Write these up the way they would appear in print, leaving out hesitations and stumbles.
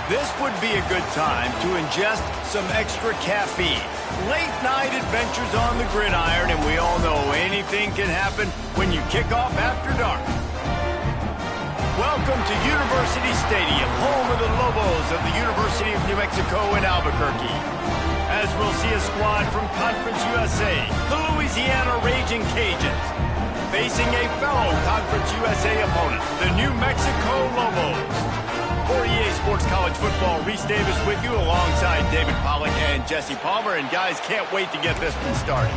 This would be a good time to ingest some extra caffeine. Late night adventures on the gridiron, and we all know anything can happen when you kick off after dark. Welcome to University Stadium, home of the Lobos of the University of New Mexico in Albuquerque. As we'll see a squad from Conference USA, the Louisiana Raging Cajuns, facing a fellow Conference USA opponent, the New Mexico Lobos. For EA Sports College Football, Reese Davis with you alongside David Pollack and Jesse Palmer. And guys, can't wait to get this one started.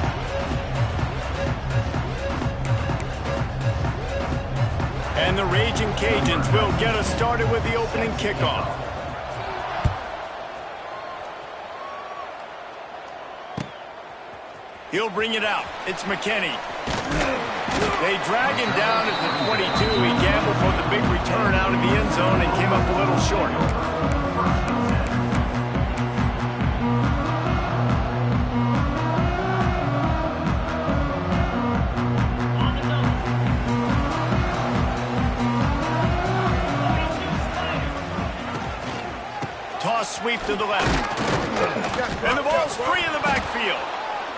And the Raging Cajuns will get us started with the opening kickoff. He'll bring it out. It's McKinney. They drag him down at the 22. He gambled for the big return out of the end zone and came up a little short. Toss sweep to the left. And the ball's free in the backfield.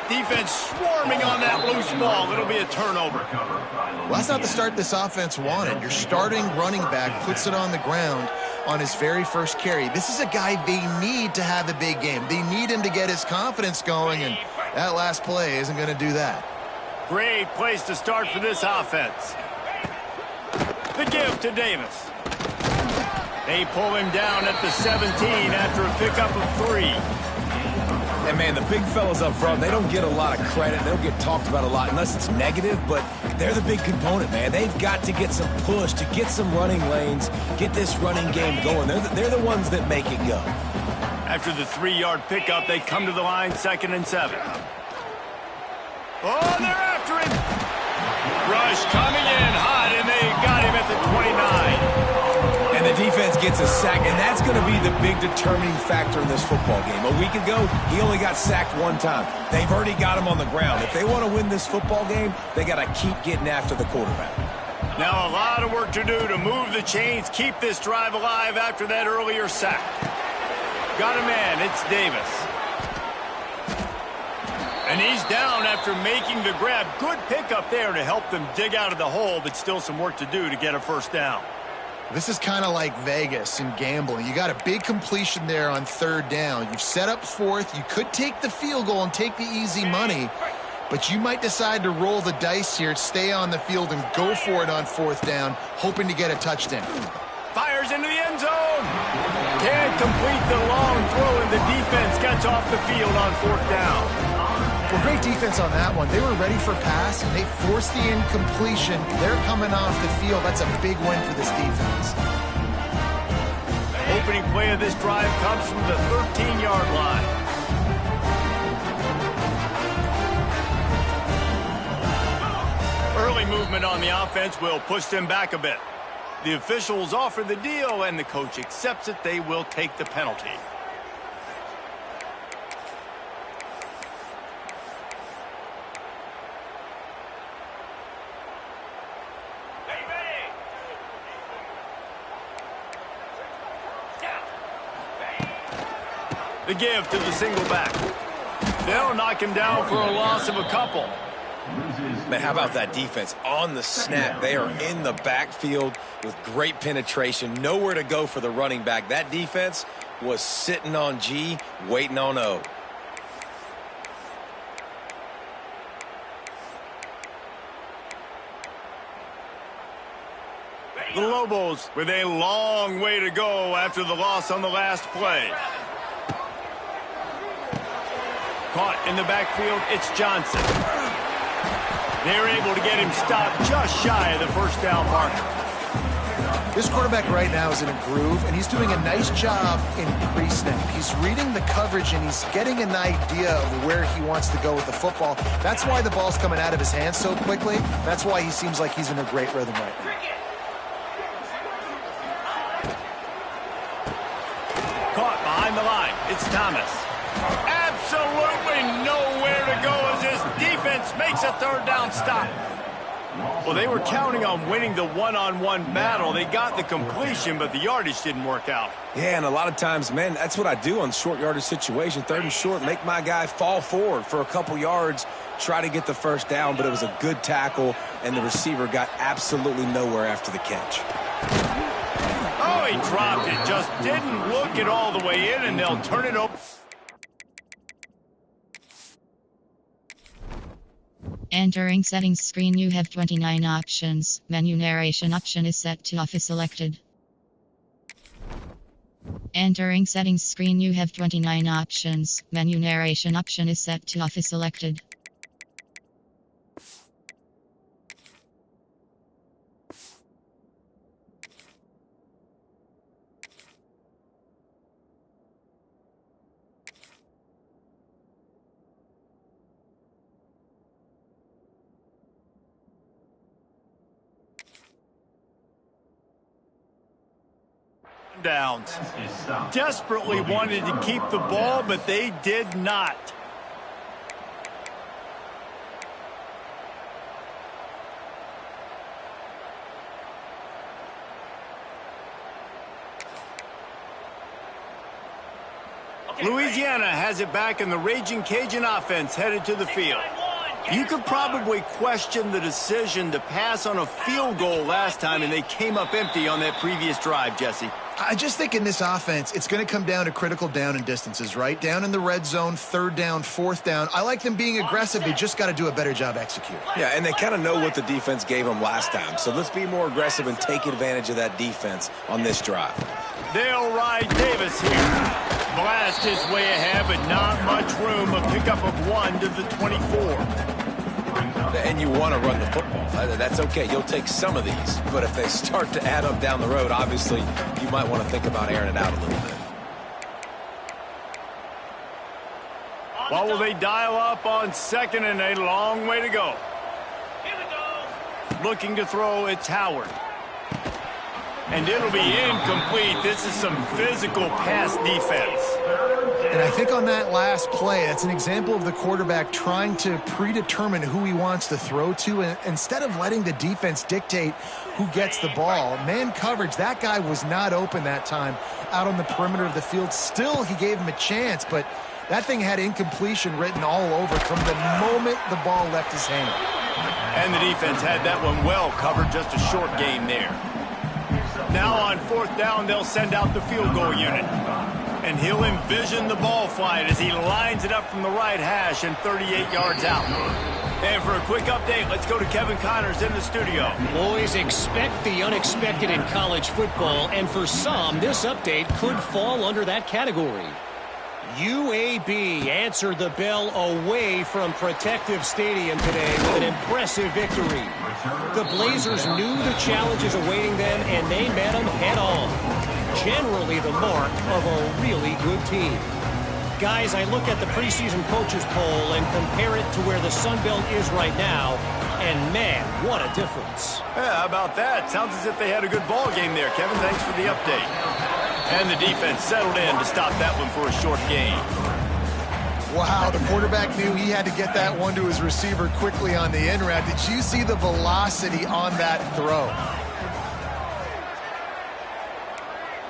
Defense swarming on that loose ball. It'll be a turnover. Well, that's not the start this offense wanted. Your starting running back puts it on the ground on his very first carry. This is a guy they need to have a big game. They need him to get his confidence going, and that last play isn't going to do that. Great place to start for this offense. The give to Davis. They pull him down at the 17 after a pickup of 3. And, man, the big fellas up front, they don't get a lot of credit. They don't get talked about a lot unless it's negative, but they're the big component, man. They've got to get some push, to get some running lanes, get this running game going. They're the ones that make it go. After the 3-yard pickup, they come to the line, 2nd and 7. Oh, they're after him. Rush coming in hot, and they got him at the 29. And the defense gets a sack, and that's going to be the big determining factor in this football game. A week ago, he only got sacked 1 time. They've already got him on the ground. If they want to win this football game, they got to keep getting after the quarterback. Now a lot of work to do to move the chains, keep this drive alive after that earlier sack. Got a man, it's Davis. And he's down after making the grab. Good pickup there to help them dig out of the hole, but still some work to do to get a first down. This is kind of like Vegas in gambling. You got a big completion there on 3rd down. You've set up 4th. You could take the field goal and take the easy money, but you might decide to roll the dice here, stay on the field, and go for it on 4th down, hoping to get a touchdown. Fires into the end zone. Can't complete the long throw, and the defense gets off the field on 4th down. Well, great defense on that one. They were ready for pass, and they forced the incompletion. They're coming off the field. That's a big win for this defense. Opening play of this drive comes from the 13-yard line. Early movement on the offense will push them back a bit. The officials offer the deal, and the coach accepts it. They will take the penalty. The give to the single back. They'll knock him down for a loss of a couple. Man, how about that defense on the snap? They are in the backfield with great penetration. Nowhere to go for the running back. That defense was sitting on G, waiting on O. The Lobos with a long way to go after the loss on the last play. Caught in the backfield, it's Johnson. They're able to get him stopped just shy of the first down marker. This quarterback right now is in a groove, and he's doing a nice job in pre-snap. He's reading the coverage, and he's getting an idea of where he wants to go with the football. That's why the ball's coming out of his hands so quickly. That's why he seems like he's in a great rhythm right now. Caught behind the line, it's Thomas. Absolutely nowhere to go as his defense makes a 3rd down stop. Well, they were counting on winning the one-on-one battle. They got the completion, but the yardage didn't work out. Yeah, and a lot of times, man, that's what I do on short yardage situation. 3rd and short, make my guy fall forward for a couple yards, try to get the first down, but it was a good tackle, and the receiver got absolutely nowhere after the catch. Oh, he dropped it. Just didn't look it all the way in, and they'll turn it over. Entering settings screen, you have 29 options. Menu narration option is set to off is selected. Entering settings screen, you have 29 options. Menu narration option is set to off is selected. Downs. Desperately wanted to keep the ball, but they did not. Louisiana has it back, and the Raging Cajun offense headed to the field. You could probably question the decision to pass on a field goal last time, and they came up empty on that previous drive, Jesse. I just think in this offense, it's going to come down to critical down and distances, right? Down in the red zone, 3rd down, 4th down. I like them being aggressive. They just got to do a better job executing. Yeah, and they kind of know what the defense gave them last time. So let's be more aggressive and take advantage of that defense on this drive. They'll ride Davis here. Blast his way ahead, but not much room. A pickup of 1 to the 24. And you want to run the football. That's okay. You'll take some of these. But if they start to add up down the road, obviously, you might want to think about airing it out a little bit. What will they dial up on 2nd and a long way to go? Looking to throw, it's Howard. And it'll be incomplete. This is some physical pass defense. And I think on that last play, that's an example of the quarterback trying to predetermine who he wants to throw to, and instead of letting the defense dictate who gets the ball. Man coverage, that guy was not open that time out on the perimeter of the field. Still, he gave him a chance, but that thing had incompletion written all over it from the moment the ball left his hand. And the defense had that one well covered, just a short gain there. Now on 4th down, they'll send out the field goal unit. And he'll envision the ball flight as he lines it up from the right hash and 38 yards out. And for a quick update, let's go to Kevin Connors in the studio. Boys, expect the unexpected in college football, and for some, this update could fall under that category. UAB answered the bell away from Protective Stadium today with an impressive victory. The Blazers knew the challenges awaiting them, and they met them head-on. Generally the mark of a really good team. Guys, I look at the preseason coaches poll and compare it to where the Sun Belt is right now, and man, what a difference. Yeah, how about that? Sounds as if they had a good ball game there, Kevin. Thanks for the update. And the defense settled in to stop that one for a short gain. Wow, the quarterback knew he had to get that one to his receiver quickly on the in route. Did you see the velocity on that throw?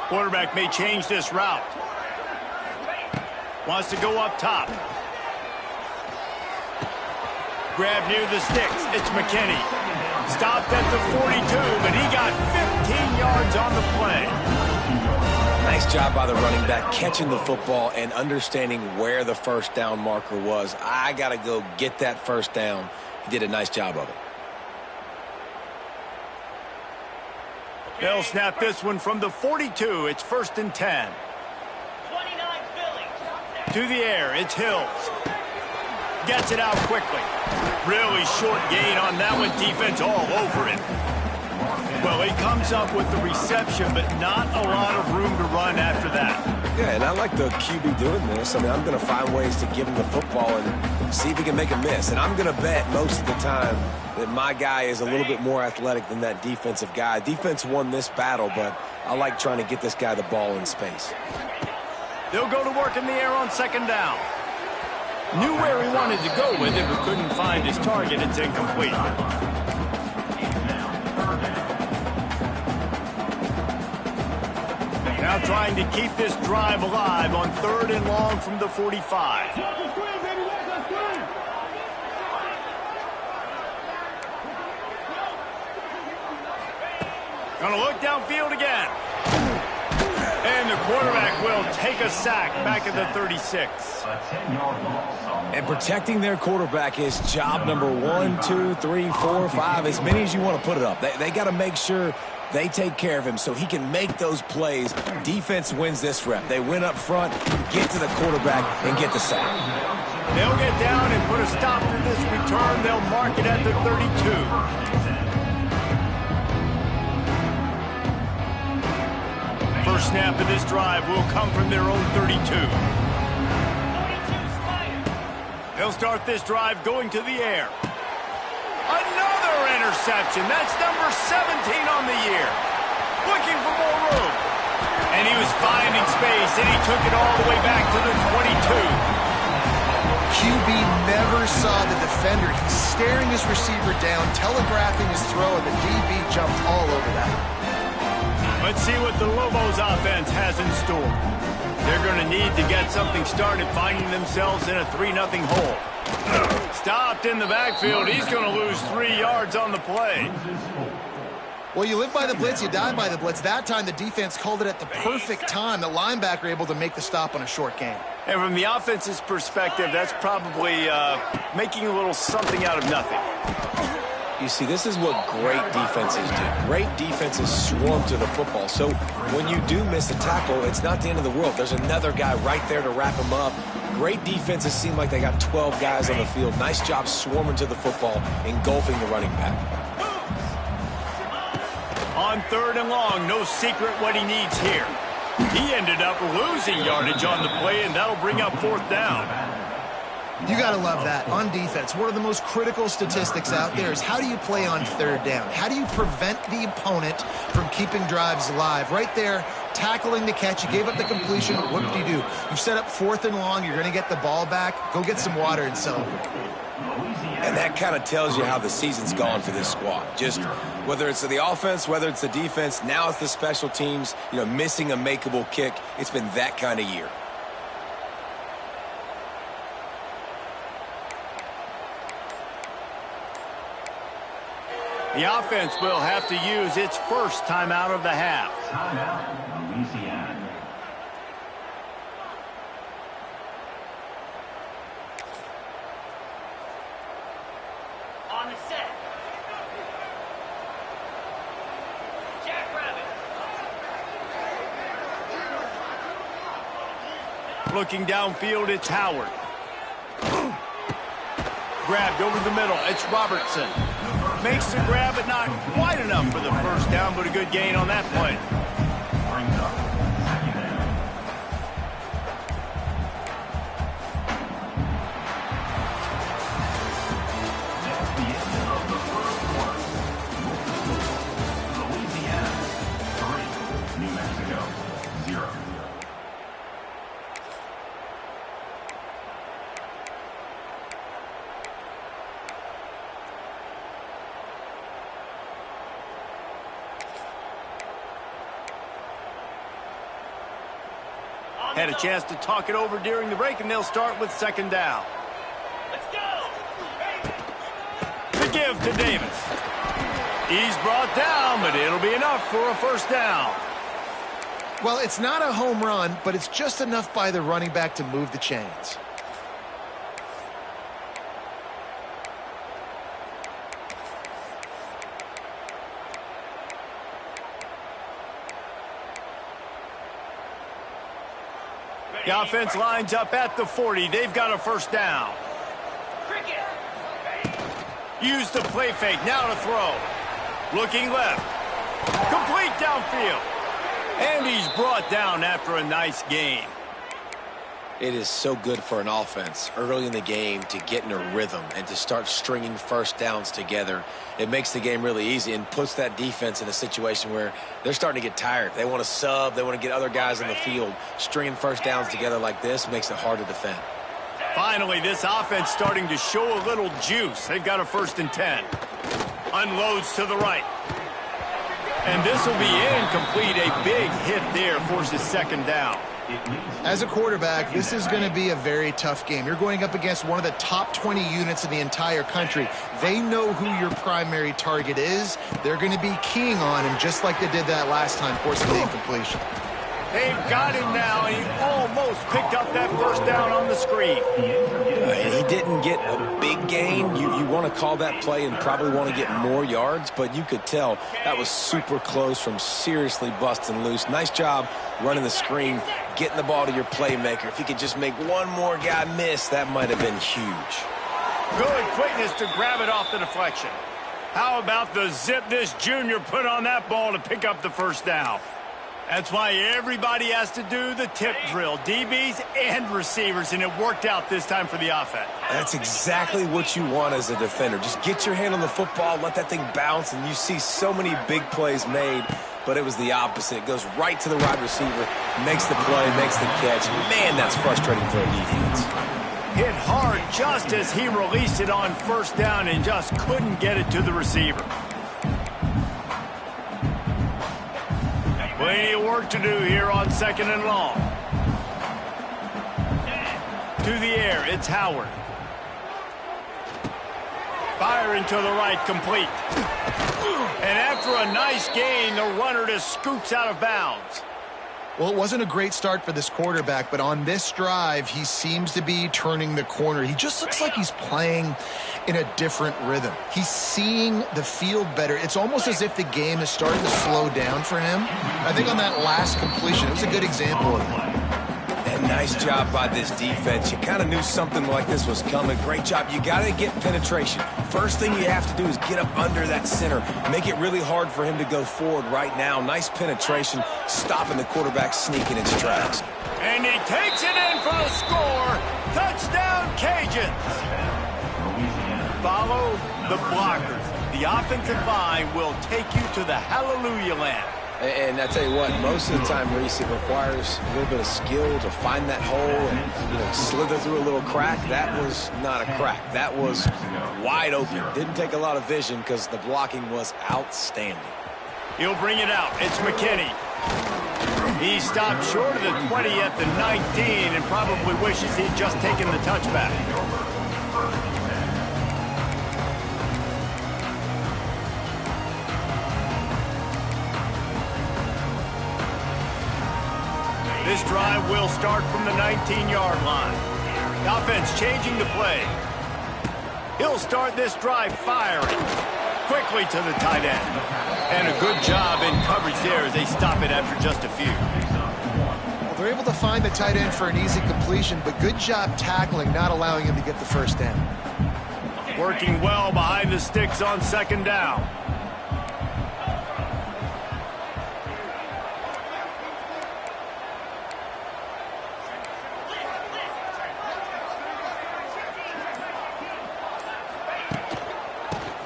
Quarterback may change this route. Wants to go up top. Grab near the sticks. It's McKinney. Stopped at the 42, but he got 15 yards on the play. Nice job by the running back catching the football and understanding where the first down marker was. I got to go get that first down. He did a nice job of it. They'll snap this one from the 42. It's 1st and 10. To the air, it's Hills. Gets it out quickly. Really short gain on that one. Defense all over it. Well, he comes up with the reception, but not a lot of room to run after that. Yeah, and I like the QB doing this. I mean, I'm going to find ways to give him the football and see if he can make a miss. And I'm going to bet most of the time that my guy is a little bit more athletic than that defensive guy. Defense won this battle, but I like trying to get this guy the ball in space. They'll go to work in the air on 2nd down. Knew where he wanted to go with it, but couldn't find his target. It's incomplete. Now trying to keep this drive alive on 3rd and long from the 45. Gonna look downfield again. And the quarterback will take a sack back at the 36. And protecting their quarterback is job number 1, 2, 3, 4, 5, as many as you want to put it up. They got to make sure they take care of him so he can make those plays. Defense wins this rep. They win up front, get to the quarterback, and get the sack. They'll get down and put a stop to this return. They'll mark it at the 32. First snap of this drive will come from their own 32. They'll start this drive going to the air. Another interception. That's number 17 on the year. Looking for more room. And he was finding space, and he took it all the way back to the 22. QB never saw the defender. He's staring his receiver down, telegraphing his throw, and the DB jumped all over that. Let's see what the Lobos offense has in store. They're going to need to get something started, finding themselves in a 3-0 hole. Stopped in the backfield. He's going to lose 3 yards on the play. Well, you live by the blitz, you die by the blitz. That time the defense called it at the perfect time. The linebacker able to make the stop on a short gain. And from the offense's perspective, that's probably making a little something out of nothing. You see, this is what great defenses do. Great defenses swarm to the football. So when you do miss a tackle, it's not the end of the world. There's another guy right there to wrap him up. Great defenses seem like they got 12 guys on the field. Nice job swarming to the football, engulfing the running back. On 3rd and long, no secret what he needs here. He ended up losing yardage on the play, and that'll bring up 4th down. You got to love that. On defense, one of the most critical statistics out there is how do you play on 3rd down? How do you prevent the opponent from keeping drives alive? Right there, tackling the catch. You gave up the completion. What did you do? You set up 4th and long. You're going to get the ball back. Go get some water and celebrate. And that kind of tells you how the season's gone for this squad. Just whether it's the offense, whether it's the defense, now it's the special teams, missing a makeable kick. It's been that kind of year. The offense will have to use its first timeout of the half. Timeout, Louisiana. On the set. Jackrabbit. Looking downfield, it's Howard. Grabbed over the middle. It's Robertson. Makes the grab, but not quite enough for the first down, but a good gain on that play. Brings up second down. That's the end of the first quarter. Louisiana 3, New Mexico 0. Had a chance to talk it over during the break, and they'll start with 2nd down. Let's go. The give to Davis. He's brought down, but it'll be enough for a 1st down. Well, it's not a home run, but it's just enough by the running back to move the chains. The offense lines up at the 40. They've got a 1st down. Cricket. Use the play fake. Now to throw. Looking left. Complete downfield. And he's brought down after a nice gain. It is so good for an offense early in the game to get in a rhythm and to start stringing 1st downs together. It makes the game really easy and puts that defense in a situation where they're starting to get tired. They want to sub. They want to get other guys on the field. Stringing 1st downs together like this makes it hard to defend. Finally, this offense starting to show a little juice. They've got a 1st and 10. Unloads to the right. And this will be incomplete. A big hit there forces second down. As a quarterback, this is going to be a very tough game. You're going up against one of the top 20 units in the entire country. They know who your primary target is. They're going to be keying on him just like they did that last time, forcing the incompletion. They've got him now, and he almost picked up that first down on the screen. He didn't get a big gain. You want to call that play and probably want to get more yards, but you could tell that was super close from seriously busting loose. Nice job running the screen, getting the ball to your playmaker. If he could just make one more guy miss, that might have been huge. Good quickness to grab it off the deflection. How about the zip this junior put on that ball to pick up the first down? That's why everybody has to do the tip drill, DBs and receivers, and it worked out this time for the offense. That's exactly what you want as a defender. Just get your hand on the football, let that thing bounce, and you see so many big plays made, but it was the opposite. It goes right to the wide receiver, makes the play, makes the catch. Man, that's frustrating for a defense. Hit hard just as he released it on first down and just couldn't get it to the receiver. Plenty of work to do here on second and long. To the air, it's Howard. Firing to the right, complete. And after a nice gain, the runner just scoots out of bounds. Well, it wasn't a great start for this quarterback, but on this drive, he seems to be turning the corner. He just looks like he's playing in a different rhythm. He's seeing the field better. It's almost as if the game is starting to slow down for him. I think on that last completion, it was a good example of that. And nice job by this defense. You kind of knew something like this was coming. Great job. You got to get penetration. First thing you have to do is get up under that center. Make it really hard for him to go forward right now. Nice penetration, stopping the quarterback sneaking its tracks. And he takes it in for the score. Touchdown, Cajuns. Follow the blockers. The offensive line will take you to the hallelujah land. And I tell you what, most of the time, Reese, it requires a little bit of skill to find that hole and slither through a little crack. That was not a crack. That was wide open. Didn't take a lot of vision because the blocking was outstanding. He'll bring it out. It's McKinney. He stopped short of the 20 at the 19 and probably wishes he'd just taken the touchback. This drive will start from the 19-yard line. The offense changing the play. He'll start this drive firing. Quickly to the tight end. And a good job in coverage there as they stop it after just a few. Well, they're able to find the tight end for an easy completion, but good job tackling, not allowing him to get the first down. Working well behind the sticks on second down.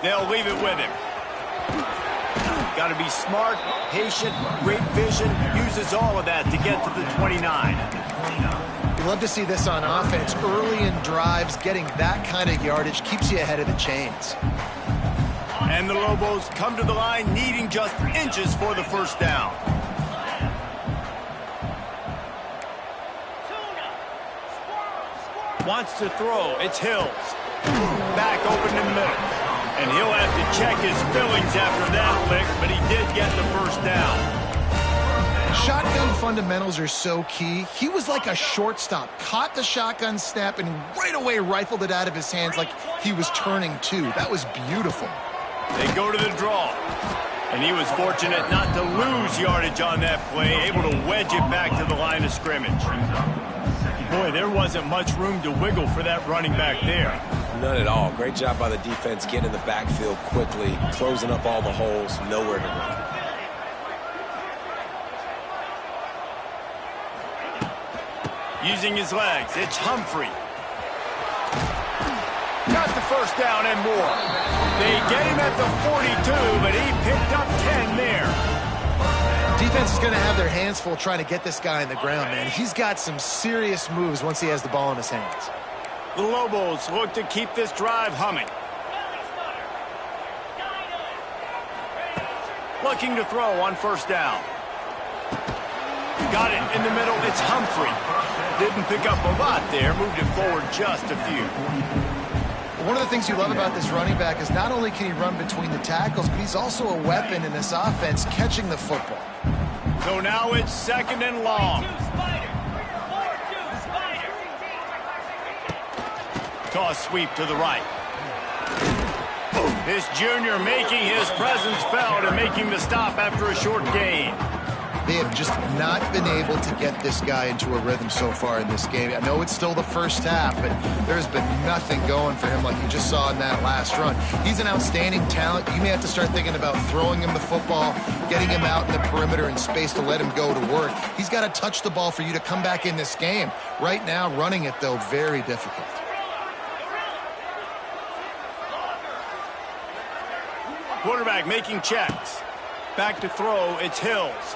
They'll leave it with him. Got to be smart, patient, great vision. Uses all of that to get to the 29. You love to see this on offense. Early in drives, getting that kind of yardage keeps you ahead of the chains. And the Lobos come to the line needing just inches for the first down. Wants to throw. It's Hills. Back open in the middle. And he'll have to check his fillings after that lick, but he did get the first down. Shotgun fundamentals are so key. He was like a shortstop. Caught the shotgun snap and right away rifled it out of his hands like he was turning two. That was beautiful. They go to the draw. And he was fortunate not to lose yardage on that play, able to wedge it back to the line of scrimmage. Boy, there wasn't much room to wiggle for that running back there. None at all. Great job by the defense getting in the backfield quickly, closing up all the holes, nowhere to run. Using his legs, it's Humphrey. Got the first down and more. They get him at the 42, but he picked up 10 there. Defense is going to have their hands full trying to get this guy on the ground, man. He's got some serious moves once he has the ball in his hands. The Lobos look to keep this drive humming. looking to throw on first down. Got it in the middle. It's Humphrey. Didn't pick up a lot there. Moved it forward just a few. One of the things you love about this running back is not only can he run between the tackles, but he's also a weapon in this offense catching the football. So now it's 2nd and long. 4-2 Spider. Toss sweep to the right. This junior making his presence felt and making the stop after a short gain. They have just not been able to get this guy into a rhythm so far in this game. I know it's still the first half, but there's been nothing going for him like you just saw in that last run. He's an outstanding talent. You may have to start thinking about throwing him the football, getting him out in the perimeter in space to let him go to work. He's got to touch the ball for you to come back in this game. Right now, running it, though, very difficult. Quarterback making checks. Back to throw, it's Hills.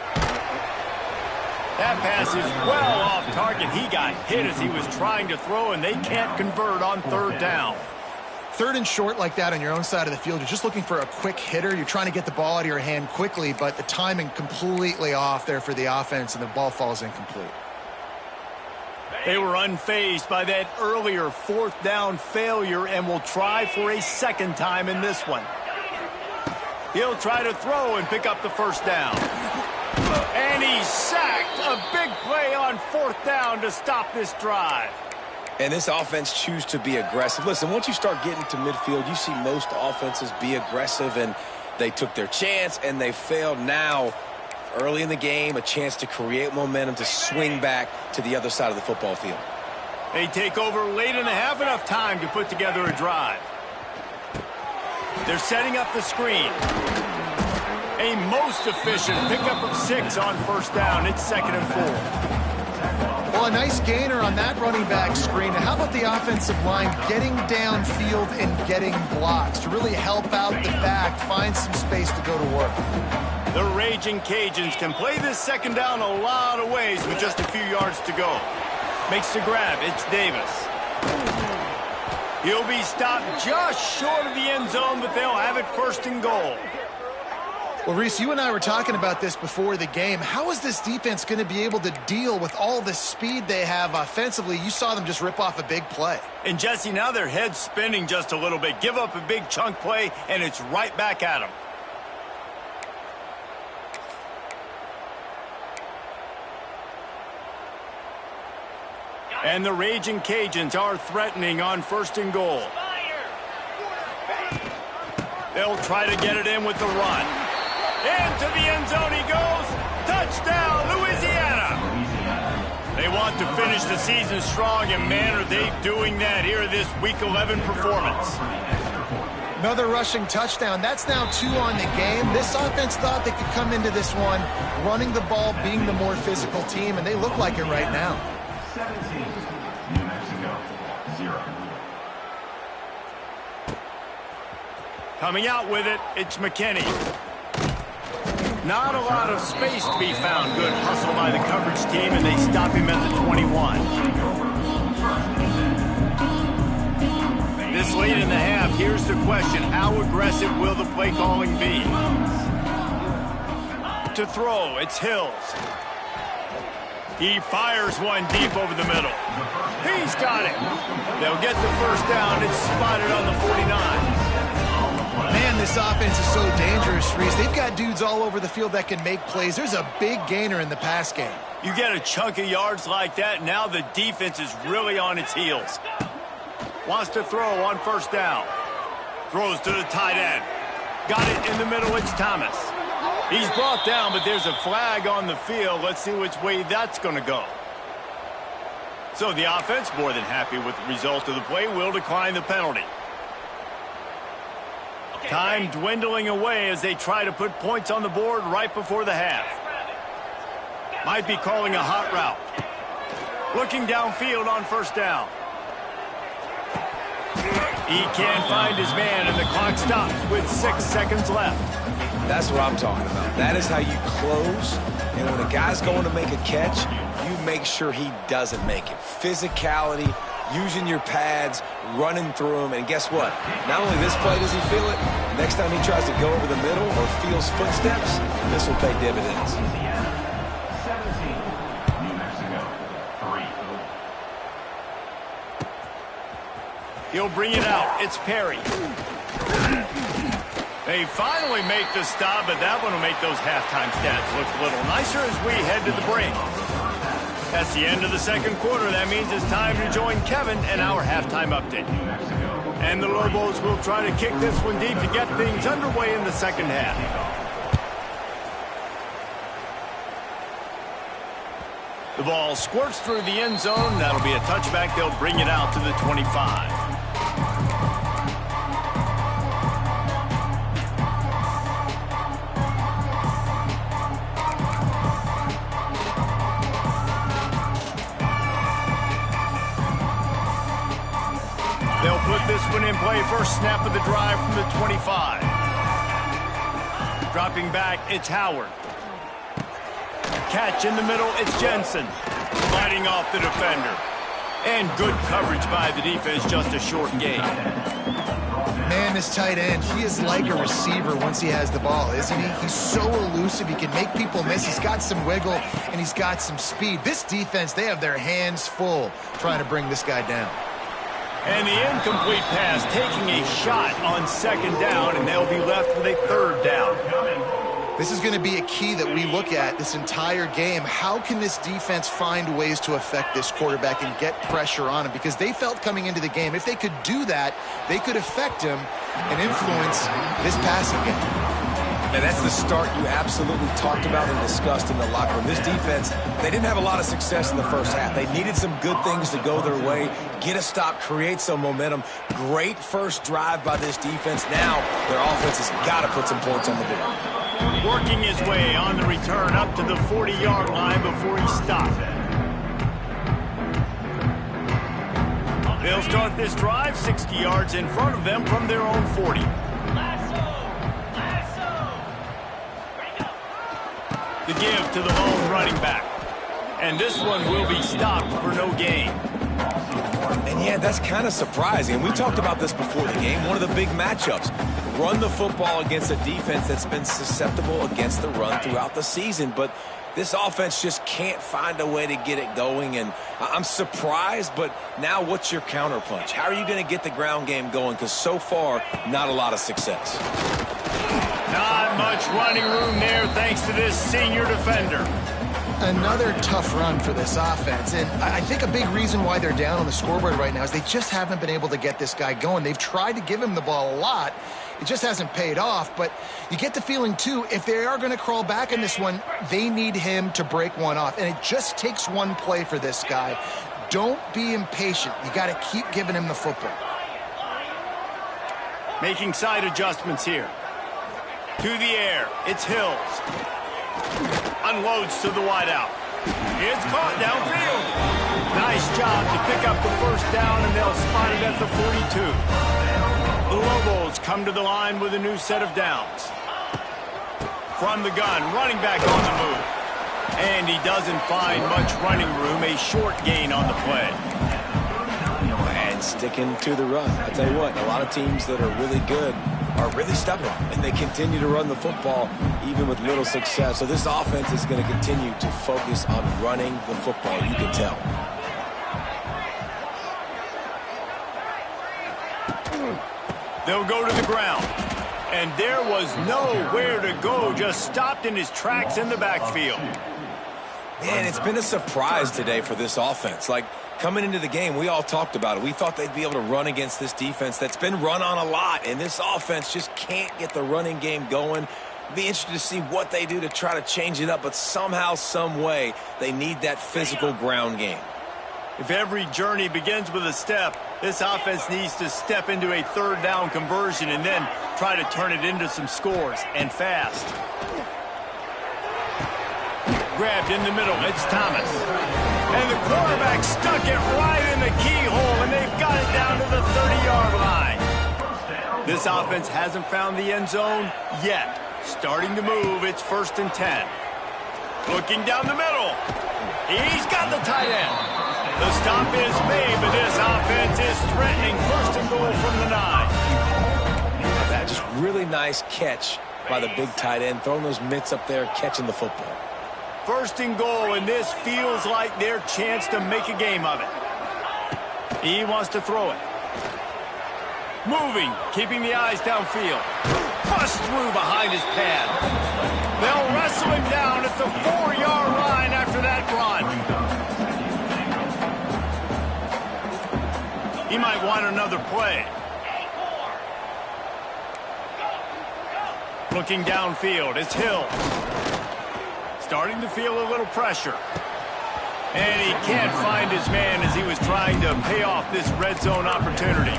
That pass is well off target. He got hit as he was trying to throw, and they can't convert on 3rd down. 3rd and short like that on your own side of the field, you're just looking for a quick hitter. You're trying to get the ball out of your hand quickly, but the timing completely off there for the offense, and the ball falls incomplete. They were unfazed by that earlier 4th down failure and will try for a 2nd time in this one. He'll try to throw and pick up the 1st down. And he's sacked. A big play on 4th down to stop this drive. And this offense chooses to be aggressive. Listen, once you start getting to midfield, you see most offenses be aggressive, and they took their chance, and they failed. Now, early in the game, a chance to create momentum to swing back to the other side of the football field. They take over late in the half, enough time to put together a drive. They're setting up the screen. A most efficient pickup of 6 on 1st down. It's 2nd and 4. Well, a nice gainer on that running back screen. How about the offensive line getting downfield and getting blocks to really help out the back, find some space to go to work? The Raging Cajuns can play this 2nd down a lot of ways with just a few yards to go. Makes the grab. It's Davis. He'll be stopped just short of the end zone, but they'll have it 1st and goal. Well, Reese, you and I were talking about this before the game. How is this defense going to be able to deal with all the speed they have offensively? You saw them just rip off a big play. And, Jesse, now their head's spinning just a little bit. Give up a big chunk play, and it's right back at them. And the Raging Cajuns are threatening on 1st and goal. They'll try to get it in with the run. Into the end zone he goes. Touchdown, Louisiana. They want to finish the season strong, and man, are they doing that here this Week 11 performance. Another rushing touchdown. That's now 2 on the game. This offense thought they could come into this one running the ball, being the more physical team, and they look like it right now. 17, New Mexico, 0. Coming out with it, it's McKinney. Not a lot of space to be found. Good hustle by the coverage team, and they stop him at the 21. This late in the half, here's the question. How aggressive will the play calling be? To throw, it's Hills. He fires one deep over the middle. He's got it. They'll get the 1st down. It's spotted on the 49. Man, this offense is so dangerous, Reese. They've got dudes all over the field that can make plays. There's a big gainer in the pass game. You get a chunk of yards like that, now the defense is really on its heels. Wants to throw on 1st down. Throws to the tight end. Got it in the middle, it's Thomas. He's brought down, but there's a flag on the field. Let's see which way that's going to go. So the offense, more than happy with the result of the play, will decline the penalty. Time dwindling away as they try to put points on the board right before the half. Might be calling a hot route. Looking downfield on 1st down. He can't find his man, and the clock stops with 6 seconds left. That's what I'm talking about. That is how you close. And when a guy's going to make a catch, you make sure he doesn't make it. Physicality, using your pads, running through them. And guess what? Not only this play does he feel it, Next time he tries to go over the middle or feels footsteps, this will pay dividends. Louisiana, 17. New Mexico, 3. He'll bring it out. It's Perry. They finally make the stop, but that one will make those halftime stats look a little nicer as we head to the break. That's the end of the second quarter. That means it's time to join Kevin and our halftime update. And the Lobos will try to kick this one deep to get things underway in the second half. The ball squirts through the end zone. That'll be a touchback. They'll bring it out to the 25. They'll put this one in play. First snap of the drive from the 25. Dropping back, it's Howard. Catch in the middle, it's Jensen. Fighting off the defender. And good coverage by the defense, just a short gain. Man, this tight end, he is like a receiver once he has the ball, isn't he? He's so elusive. He can make people miss. He's got some wiggle, and he's got some speed. This defense, they have their hands full trying to bring this guy down. And the incomplete pass taking a shot on second down, and they'll be left with a third down. This is going to be a key that we look at this entire game. How can this defense find ways to affect this quarterback and get pressure on him? Because they felt coming into the game, if they could do that, they could affect him and influence this passing game. And that's the start you absolutely talked about and discussed in the locker room. This defense, they didn't have a lot of success in the first half. They needed some good things to go their way, get a stop, create some momentum. Great first drive by this defense. Now their offense has got to put some points on the board. Working his way on the return up to the 40-yard line before he stopped. They'll start this drive 60 yards in front of them from their own 40. The give to the lone running back. And this one will be stopped for no gain. And yeah, that's kind of surprising. We talked about this before the game. One of the big matchups. Run the football against a defense that's been susceptible against the run throughout the season. But this offense just can't find a way to get it going. And I'm surprised, but now what's your counterpunch? How are you going to get the ground game going? Because so far, not a lot of success. Not much running room there thanks to this senior defender. Another tough run for this offense, and I think a big reason why they're down on the scoreboard right now is they just haven't been able to get this guy going. They've tried to give him the ball a lot. It just hasn't paid off, but you get the feeling, too, if they are going to crawl back in this one, they need him to break one off, and it just takes one play for this guy. Don't be impatient. You got to keep giving him the football. Making side adjustments here. To the air, it's Hills. Unloads to the wideout. It's caught downfield. Nice job to pick up the first down, and they'll spot it at the 42. The Lobos come to the line with a new set of downs. From the gun, running back on the move. And he doesn't find much running room, a short gain on the play. And sticking to the run. I tell you what, a lot of teams that are really good are really stubborn, and they continue to run the football even with little success. So this offense is going to continue to focus on running the football, you can tell. They'll go to the ground. And there was nowhere to go, just stopped in his tracks in the backfield. Man, it's been a surprise today for this offense. Like, coming into the game, we all talked about it. We thought they'd be able to run against this defense that's been run on a lot, and this offense just can't get the running game going. Be interested to see what they do to try to change it up, but somehow, some way, they need that physical ground game. If every journey begins with a step, this offense needs to step into a third down conversion and then try to turn it into some scores, and fast. Grabbed in the middle, it's Thomas. And the quarterback stuck it right in the keyhole, and they've got it down to the 30-yard line. This offense hasn't found the end zone yet. Starting to move, it's 1st and 10. Looking down the middle. He's got the tight end. The stop is made, but this offense is threatening 1st and goal from the 9. That just really nice catch by the big tight end, throwing those mitts up there, catching the football. First and goal, and this feels like their chance to make a game of it. He wants to throw it. Moving, keeping the eyes downfield. Bust through behind his pad. They'll wrestle him down at the 4-yard line after that run. He might want another play. Looking downfield, it's Hill. Starting to feel a little pressure. And he can't find his man as he was trying to pay off this red zone opportunity.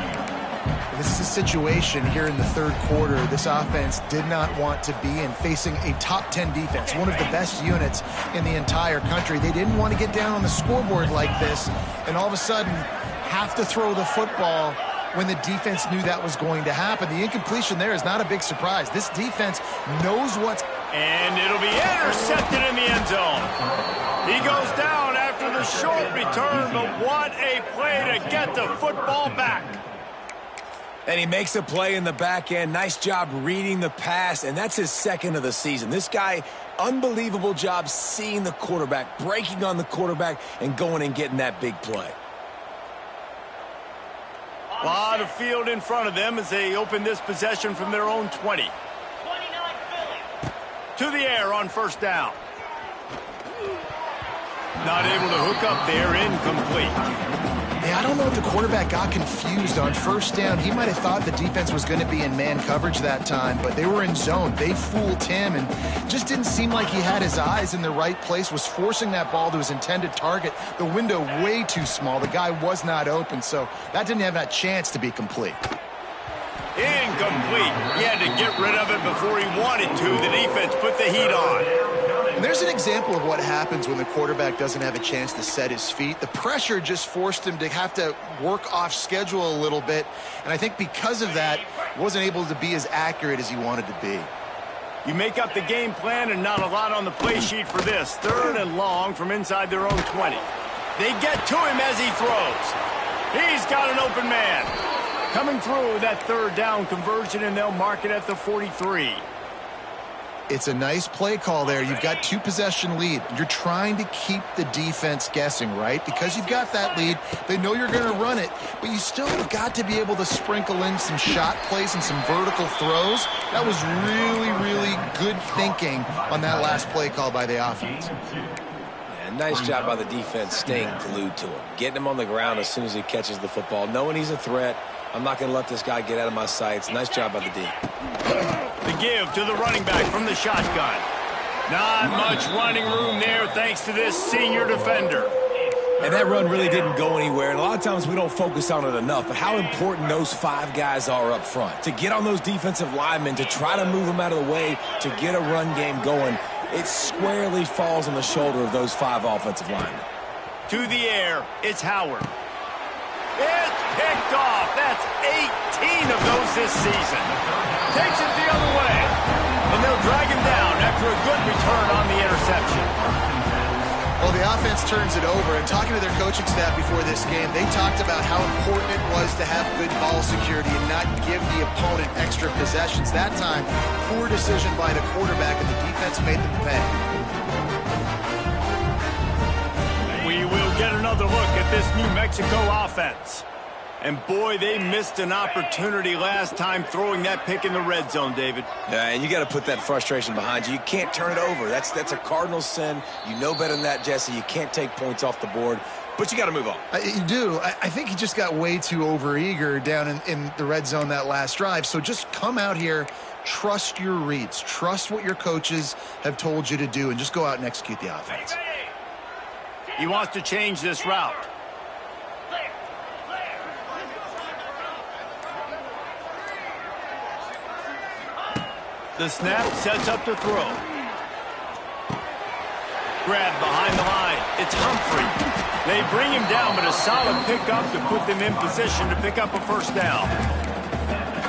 This is a situation here in the third quarter this offense did not want to be in, facing a top 10 defense, one of the best units in the entire country. They didn't want to get down on the scoreboard like this and all of a sudden have to throw the football when the defense knew that was going to happen. The incompletion there is not a big surprise. This defense knows what's... And it'll be intercepted in the end zone. He goes down after the short return, but what a play to get the football back. And he makes a play in the back end. Nice job reading the pass, and that's his second of the season. This guy, unbelievable job seeing the quarterback, breaking on the quarterback, and going and getting that big play. A lot of field in front of them as they open this possession from their own 20. 29 Philly. To the air on first down. Not able to hook up there, incomplete. Yeah, I don't know if the quarterback got confused on first down. He might have thought the defense was going to be in man coverage that time, but they were in zone. They fooled him and just didn't seem like he had his eyes in the right place, was forcing that ball to his intended target. The window way too small. The guy was not open, so that didn't have that chance to be complete. Incomplete. He had to get rid of it before he wanted to. The defense put the heat on. And there's an example of what happens when the quarterback doesn't have a chance to set his feet. The pressure just forced him to have to work off schedule a little bit, and I think because of that, wasn't able to be as accurate as he wanted to be. You make up the game plan and not a lot on the play sheet for this. Third and long from inside their own 20. They get to him as he throws. He's got an open man. Coming through that third down conversion, and they'll mark it at the 43. It's a nice play call there. You've got 2-possession lead. You're trying to keep the defense guessing, right? Because you've got that lead, they know you're going to run it, but you still have got to be able to sprinkle in some shot plays and some vertical throws. That was really, really good thinking on that last play call by the offense. Yeah, nice job by the defense staying glued to him, getting him on the ground as soon as he catches the football, knowing he's a threat. I'm not going to let this guy get out of my sights. Nice job by the D. The give to the running back from the shotgun. Not much running room there thanks to this senior defender. And that run really didn't go anywhere. And a lot of times we don't focus on it enough. But how important those 5 guys are up front. To get on those defensive linemen, to try to move them out of the way, to get a run game going, it squarely falls on the shoulder of those 5 offensive linemen. To the air, it's Howard. It's picked off. That's 18 of those this season. Takes it the other way. And they'll drag him down after a good return on the interception. Well, the offense turns it over. And talking to their coaching staff before this game, they talked about how important it was to have good ball security and not give the opponent extra possessions. That time, poor decision by the quarterback, and the defense made them pay. We will get another look at this New Mexico offense. And boy, they missed an opportunity last time throwing that pick in the red zone, David. Yeah, and you got to put that frustration behind you. You can't turn it over. That's a cardinal sin. You know better than that, Jesse. You can't take points off the board, but you got to move on. You do. I think he just got way too overeager down in the red zone that last drive. So just come out here, trust your reads, trust what your coaches have told you to do, and just go out and execute the offense. He wants to change this route. The snap sets up to throw. Grab behind the line. It's Humphrey. They bring him down, but a solid pickup to put them in position to pick up a first down.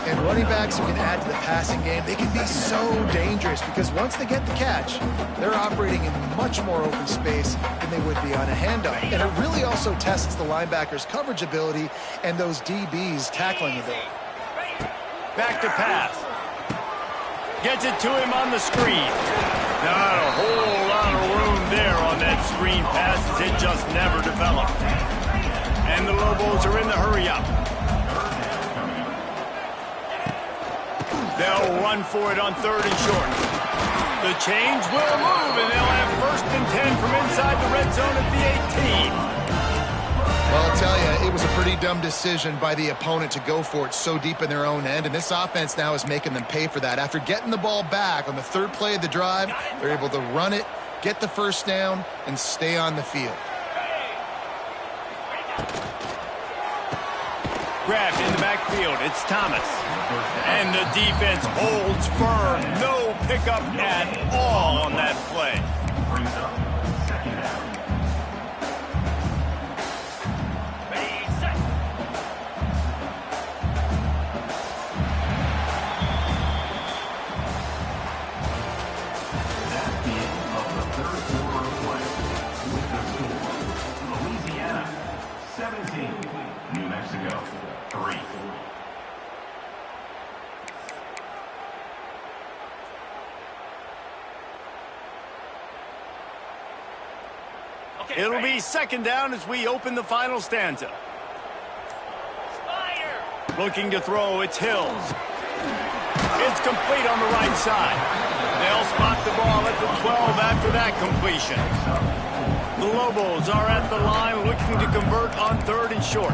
And running backs who can add to the passing game, they can be so dangerous because once they get the catch, they're operating in much more open space than they would be on a handoff. And it really also tests the linebackers' coverage ability and those DBs' tackling ability. Back to pass. Gets it to him on the screen. Not a whole lot of room there on that screen pass as it just never developed. And the Lobos are in the hurry-up. They'll run for it on 3rd and short. The chains will move, and they'll have 1st and 10 from inside the red zone at the 18. Well, I'll tell you, it was a pretty dumb decision by the opponent to go for it so deep in their own end, and this offense now is making them pay for that. After getting the ball back on the 3rd play of the drive, they're able to run it, get the 1st down, and stay on the field. Grabbed in the backfield, it's Thomas. And the defense holds firm. No pickup at all on that play. New Mexico, 3. It'll be 2nd down as we open the final stanza. Looking to throw, it's Hills. It's complete on the right side. They'll spot the ball at the 12 after that completion. The Lobos are at the line looking to convert on 3rd and short.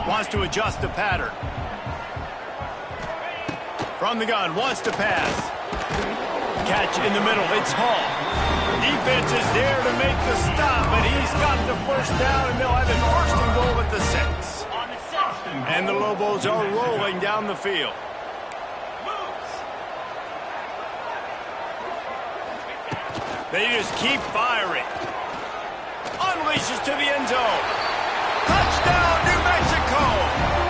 Wants to adjust the pattern. From the gun, wants to pass. Catch in the middle, it's Hall. Defense is there to make the stop, but he's got the 1st down, and they'll have it 1st and goal at the 6. And the Lobos are rolling down the field. They just keep firing. Unleashes to the end zone. Touchdown, New Mexico!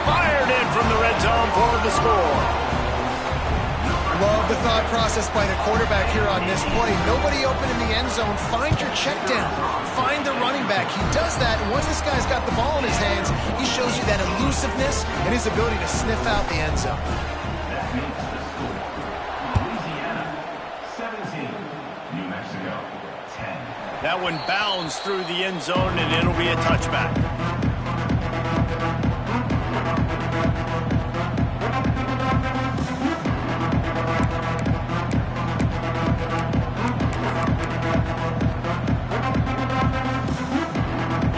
Fired in from the red zone for the score. Love the thought process by the quarterback here on this play. Nobody open in the end zone. Find your check down. Find the running back. He does that, and once this guy's got the ball in his hands, he shows you that elusiveness and his ability to sniff out the end zone. That makes the score. Louisiana, 17. New Mexico, 10. That one bounds through the end zone, and it'll be a touchback.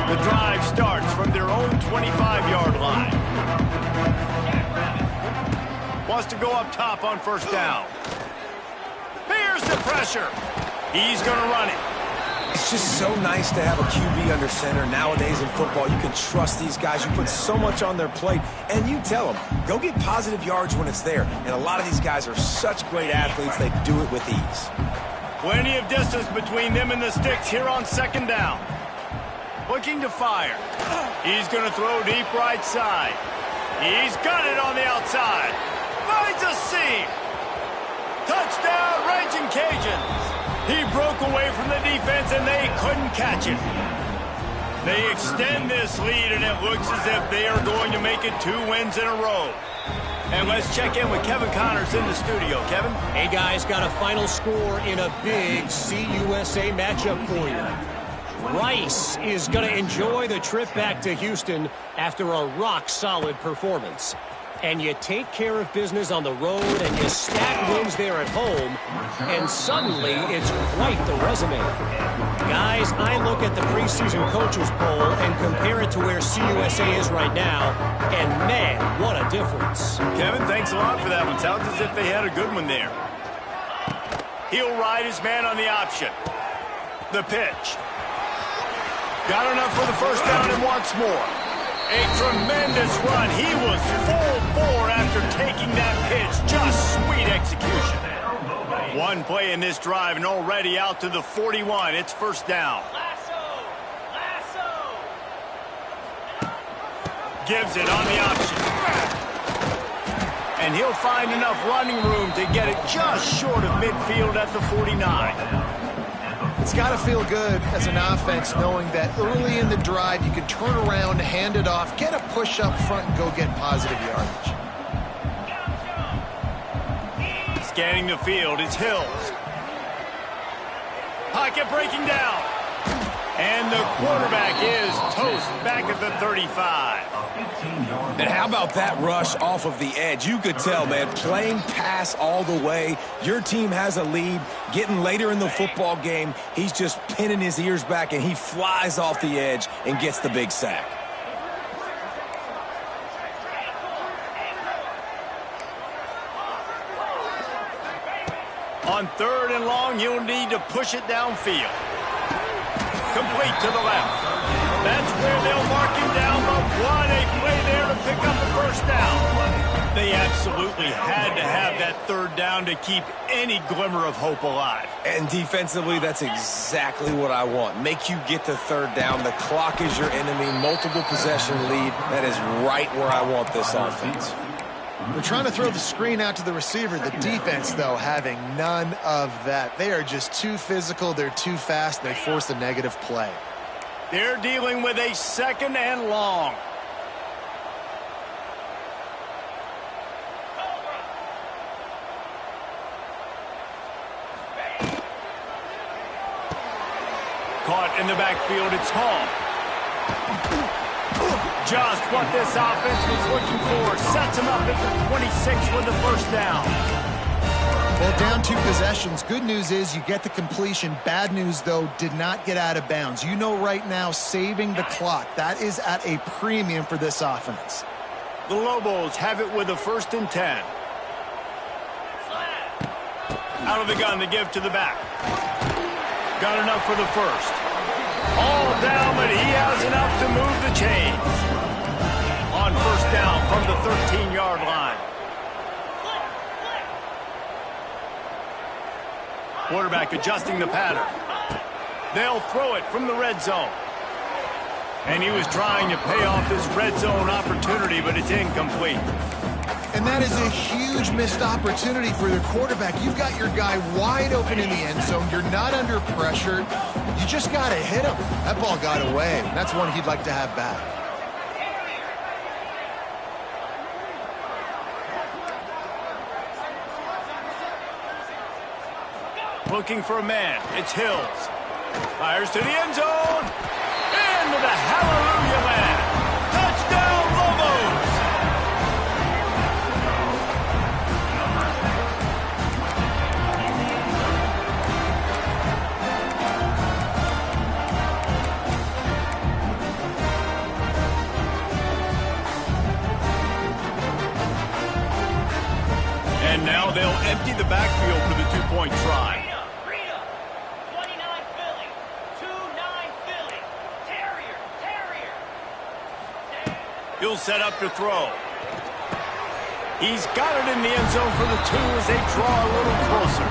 The drive starts from their own 25-yard line. Wants to go up top on 1st down. Here's the pressure. He's going to run it. It's just so nice to have a QB under center. Nowadays in football, you can trust these guys. You put so much on their plate, and you tell them, go get positive yards when it's there. And a lot of these guys are such great athletes, they do it with ease. Plenty of distance between them and the sticks here on 2nd down. Looking to fire. He's going to throw deep right side. He's got it on the outside. Finds a seam. Touchdown, Raging Cajuns. He broke away from the defense, and they couldn't catch him. They extend this lead, and it looks as if they are going to make it 2 wins in a row. And let's check in with Kevin Connors in the studio. Kevin? Hey, guys, got a final score in a big CUSA matchup for you. Rice is going to enjoy the trip back to Houston after a rock-solid performance. And you take care of business on the road and you stack wins there at home, and suddenly it's quite the resume. Guys, I look at the preseason coaches poll and compare it to where CUSA is right now, and man, what a difference. Kevin, thanks a lot for that one. Sounds as if they had a good one there. He'll ride his man on the option. The pitch. Got enough for the 1st down and wants more. A tremendous run. He was full bore after taking that pitch. Just sweet execution. One play in this drive and already out to the 41. It's 1st down. Gives it on the option. And he'll find enough running room to get it just short of midfield at the 49. It's got to feel good as an offense knowing that early in the drive you can turn around, hand it off, get a push up front, and go get positive yardage. Scanning the field, it's Hills. Pocket breaking down. And the quarterback is toast back at the 35. And how about that rush off of the edge? You could tell, man, playing pass all the way. Your team has a lead. Getting later in the football game, he's just pinning his ears back, and he flies off the edge and gets the big sack. On 3rd and long, you'll need to push it downfield. Complete to the left. That's where they'll mark him down, but what a play there to pick up the first down. They absolutely had to have that 3rd down to keep any glimmer of hope alive. And defensively, that's exactly what I want. Make you get the 3rd down. The clock is your enemy. Multiple possession lead. That is right where I want this offense. They're trying to throw the screen out to the receiver. The defense, though, having none of that. They are just too physical. They're too fast. They force a negative play. They're dealing with a 2nd and long. Caught in the backfield, it's Hall. Just what this offense was looking for. Sets him up at the 26 with the first down. Well, down 2 possessions. Good news is you get the completion. Bad news, though, did not get out of bounds. You know right now, saving the clock, that is at a premium for this offense. The Lobos have it with a 1st and 10. Out of the gun to give to the back. Got enough for the first. All down, but he has enough to move the chains. On 1st down from the 13-yard line. Quarterback adjusting the pattern. They'll throw it from the red zone. And he was trying to pay off this red zone opportunity, but it's incomplete. And that is a huge missed opportunity for the quarterback. You've got your guy wide open in the end zone. You're not under pressure. You just got to hit him. That ball got away. That's one he'd like to have back. Looking for a man. It's Hills. Fires to the end zone. Into the hallelujah land. Touchdown, Lobos! And now they'll empty the backfield for the 2-point try. He'll set up to throw. He's got it in the end zone for the 2 as they draw a little closer.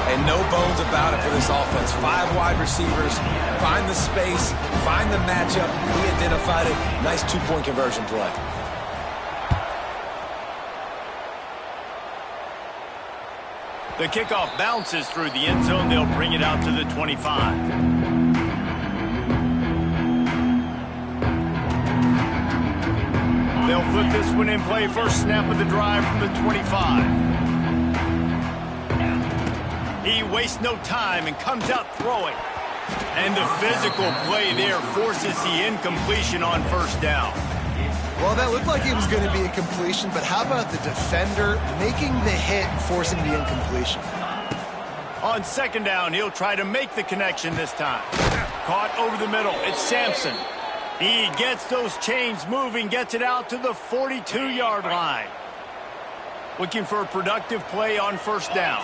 And no bones about it for this offense. 5 wide receivers, find the space, find the matchup. He identified it. Nice 2-point conversion play. The kickoff bounces through the end zone. They'll bring it out to the 25. They'll put this one in play. First snap of the drive from the 25. He wastes no time and comes out throwing. And the physical play there forces the incompletion on 1st down. Well, that looked like it was going to be a completion, but how about the defender making the hit and forcing the incompletion? On 2nd down, he'll try to make the connection this time. Caught over the middle. It's Sampson. He gets those chains moving, gets it out to the 42-yard line. Looking for a productive play on 1st down.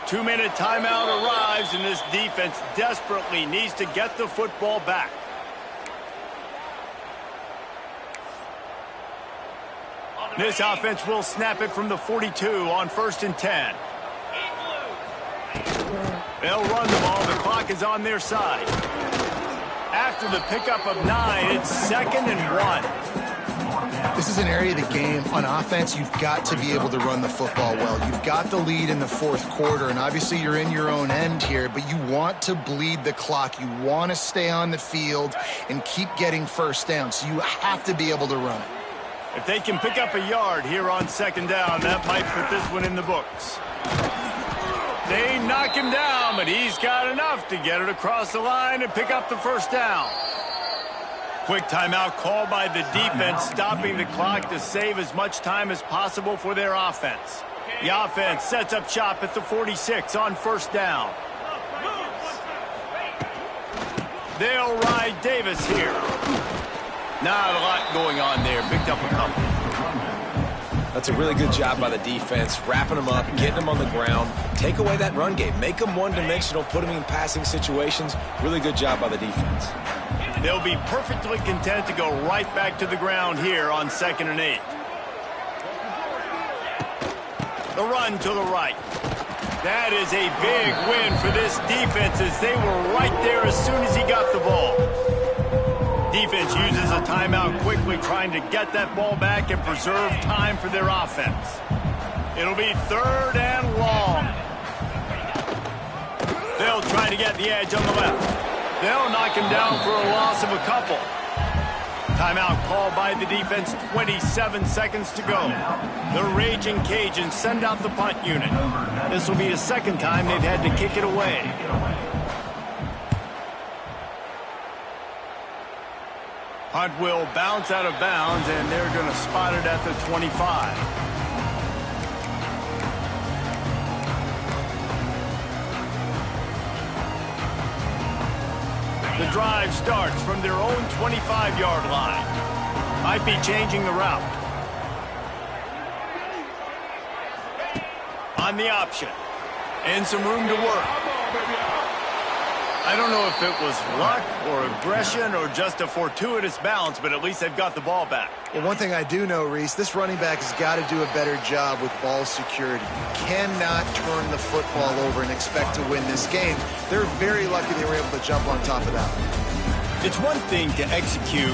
2-minute timeout arrives, and this defense desperately needs to get the football back. This offense will snap it from the 42 on 1st and 10. They'll run the ball. The clock is on their side. After the pickup of 9, it's 2nd and 1. This is an area of the game. On offense, you've got to be able to run the football well. You've got the lead in the fourth quarter, and obviously you're in your own end here, but you want to bleed the clock. You want to stay on the field and keep getting first down, so you have to be able to run it. If they can pick up a yard here on second down, that might put this one in the books. They knock him down, but he's got enough to get it across the line and pick up the first down. Quick timeout called by the defense, stopping the clock to save as much time as possible for their offense. The offense sets up shop at the 46 on first down. They'll ride Davis here. Not a lot going on there. Picked up a couple. That's a really good job by the defense, wrapping them up, getting them on the ground. Take away that run game. Make them one-dimensional, put them in passing situations. Really good job by the defense. They'll be perfectly content to go right back to the ground here on 2nd and 8. The run to the right. That is a big win for this defense as they were right there as soon as he got the ball. Defense uses a timeout quickly, trying to get that ball back and preserve time for their offense. It'll be 3rd and long. They'll try to get the edge on the left. They'll knock him down for a loss of a couple. Timeout called by the defense, 27 seconds to go. The Raging Cajuns send out the punt unit. This will be the second time they've had to kick it away. Punt will bounce out of bounds, and they're going to spot it at the 25. The drive starts from their own 25-yard line. Might be changing the route. On the option. And some room to work. I don't know if it was luck or aggression or just a fortuitous bounce, but at least they've got the ball back. Well, one thing I do know, Reese, this running back has got to do a better job with ball security. You cannot turn the football over and expect to win this game. They're very lucky they were able to jump on top of that. It's one thing to execute